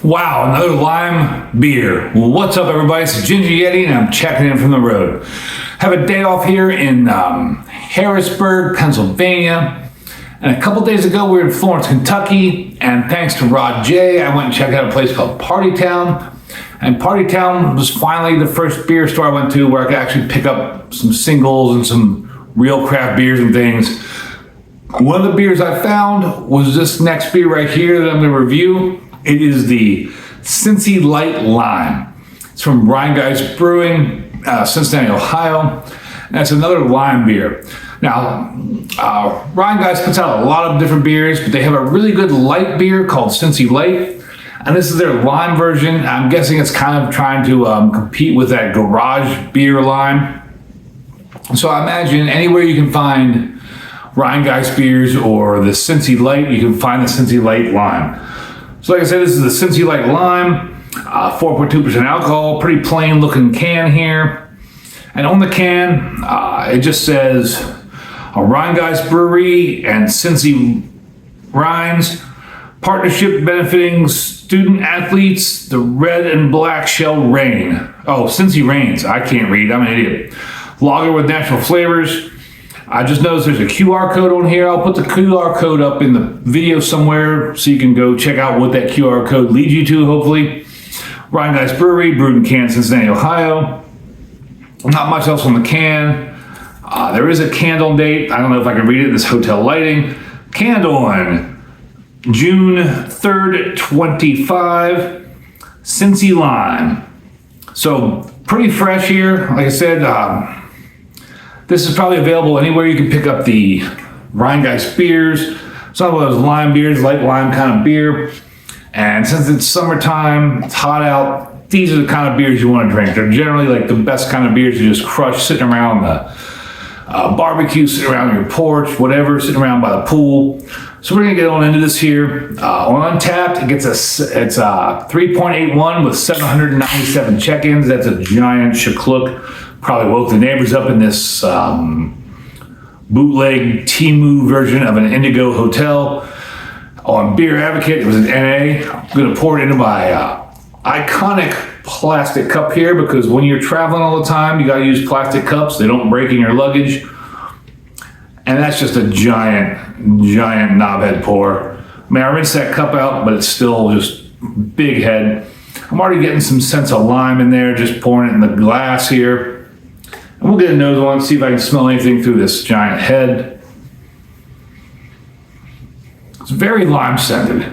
Wow, another lime beer. What's up, everybody? It's Ginger Yeti, and I'm checking in from the road. Have a day off here in Harrisburg, Pennsylvania. And a couple days ago, we were in Florence, Kentucky. And thanks to Rod J, I went and checked out a place called Party Town. And Party Town was finally the first beer store I went to where I could actually pick up some singles and some real craft beers and things. One of the beers I found was this next beer right here that I'm going to review. It is the Cincy Light Lime. It's from Rhinegeist Brewery, Cincinnati, Ohio. And that's another lime beer. Now, Rhinegeist puts out a lot of different beers, but they have a really good light beer called Cincy Light. And this is their lime version. I'm guessing it's kind of trying to compete with that garage beer lime. So I imagine anywhere you can find Rhinegeist beers or the Cincy Light, you can find the Cincy Light Lime. So like I said, this is the Cincy Light Lime, 4.2% alcohol, pretty plain looking can here. And on the can, it just says a Rhinegeist Brewery and Cincy Rhines, partnership benefiting student athletes, the red and black shell rain. Oh, Cincy Rains, I can't read, I'm an idiot. Lager with natural flavors. I just noticed there's a QR code on here. I'll put the QR code up in the video somewhere so you can go check out what that QR code leads you to, hopefully. Rhinegeist Brewery, brewed and canned, Cincinnati, Ohio. Not much else on the can. There is a candle date. I don't know if I can read it. This hotel lighting. Canned on June 3rd, 25. Cincy Lime. So pretty fresh here. Like I said, this is probably available anywhere you can pick up the Rhinegeist beers. Some of those lime beers, light lime kind of beer. And since it's summertime, it's hot out, these are the kind of beers you want to drink. They're generally like the best kind of beers you just crush sitting around the barbecue, sitting around your porch, whatever, sitting around by the pool. So we're gonna get on into this here. On Untapped, it's a 3.81 with 797 check-ins. That's a giant shakluk. Probably woke the neighbors up in this bootleg Temu version of an Indigo hotel. On Beer Advocate, it was an NA. I'm gonna pour it into my iconic plastic cup here because when you're traveling all the time, you gotta use plastic cups. They don't break in your luggage. And that's just a giant knobhead pour. I mean, I rinsed that cup out, but it's still just big head. I'm already getting some sense of lime in there, just pouring it in the glass here. And we'll get a nose on, see if I can smell anything through this giant head. It's very lime scented.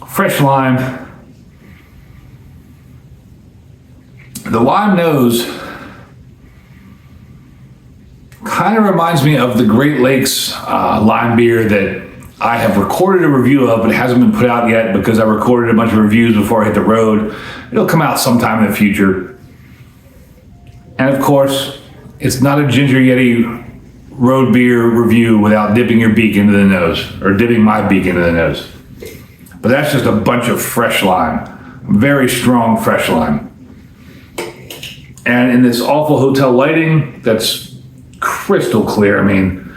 Fresh lime. The lime nose kind of reminds me of the Great Lakes lime beer that I have recorded a review of, but it hasn't been put out yet because I recorded a bunch of reviews before I hit the road. It'll come out sometime in the future. And of course, it's not a Ginger Yeti road beer review without dipping your beak into the nose, or dipping my beak into the nose. But that's just a bunch of fresh lime. Very strong fresh lime. And in this awful hotel lighting, that's crystal clear. I mean,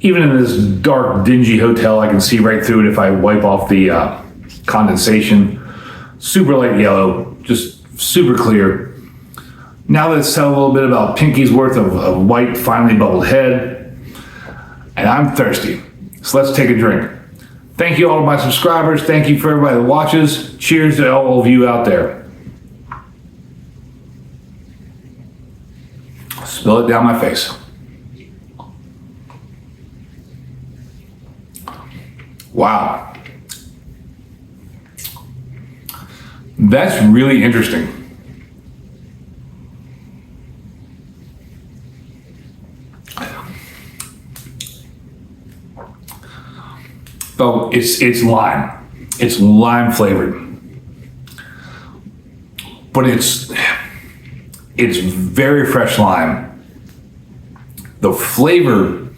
even in this dark, dingy hotel, I can see right through it if I wipe off the condensation. Super light yellow, just super clear. Now let's tell a little bit about Pinky's worth of white, finely bubbled head. And I'm thirsty, so let's take a drink. Thank you all of my subscribers. Thank you for everybody that watches. Cheers to all of you out there. Spill it down my face. Wow. That's really interesting. Oh, it's lime. It's lime flavored. But it's very fresh lime. The flavor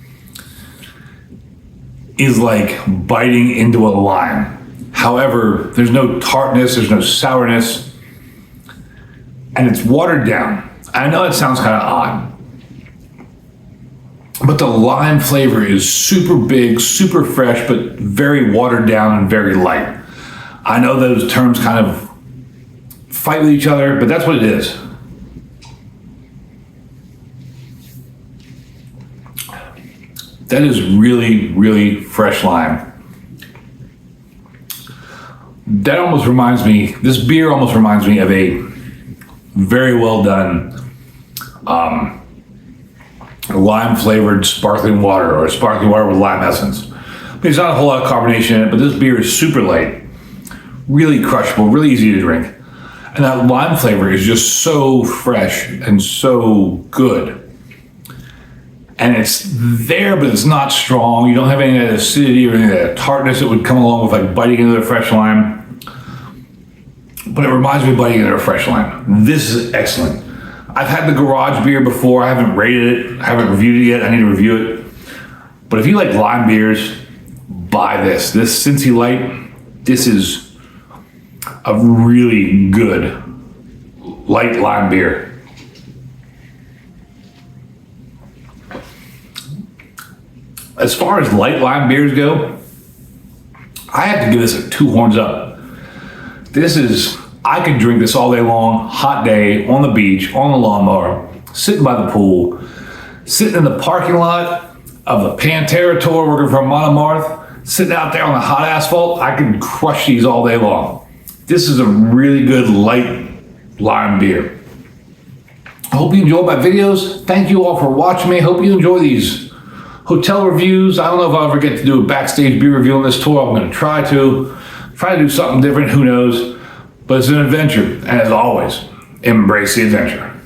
is like biting into a lime. However, there's no tartness, there's no sourness, and it's watered down. I know it sounds kind of odd, but the lime flavor is super big, super fresh, but very watered down and very light. I know those terms kind of fight with each other, but that's what it is. That is really, really fresh lime. That almost reminds me, this beer almost reminds me of a very well done lime flavored sparkling water, or sparkling water with lime essence. There's not a whole lot of carbonation in it, but this beer is super light, really crushable, really easy to drink. And that lime flavor is just so fresh and so good. And it's there, but it's not strong. You don't have any of that acidity or any of that tartness that would come along with like biting into the fresh lime. But it reminds me of biting into a fresh lime. This is excellent. I've had the garage beer before. I haven't rated it. I haven't reviewed it yet. I need to review it. But if you like lime beers, buy this. This Cincy Light, this is a really good light lime beer. As far as light lime beers go, I have to give this a 2 horns up. This is, I could drink this all day long, hot day, on the beach, on the lawnmower, sitting by the pool, sitting in the parking lot of the Pantera tour working for Monomarth, sitting out there on the hot asphalt. I can crush these all day long. This is a really good light lime beer. I hope you enjoyed my videos. Thank you all for watching me. I hope you enjoy these hotel reviews. I don't know if I'll ever get to do a backstage beer review on this tour. I'm going to try to do something different. Who knows? But it's an adventure. And as always, embrace the adventure.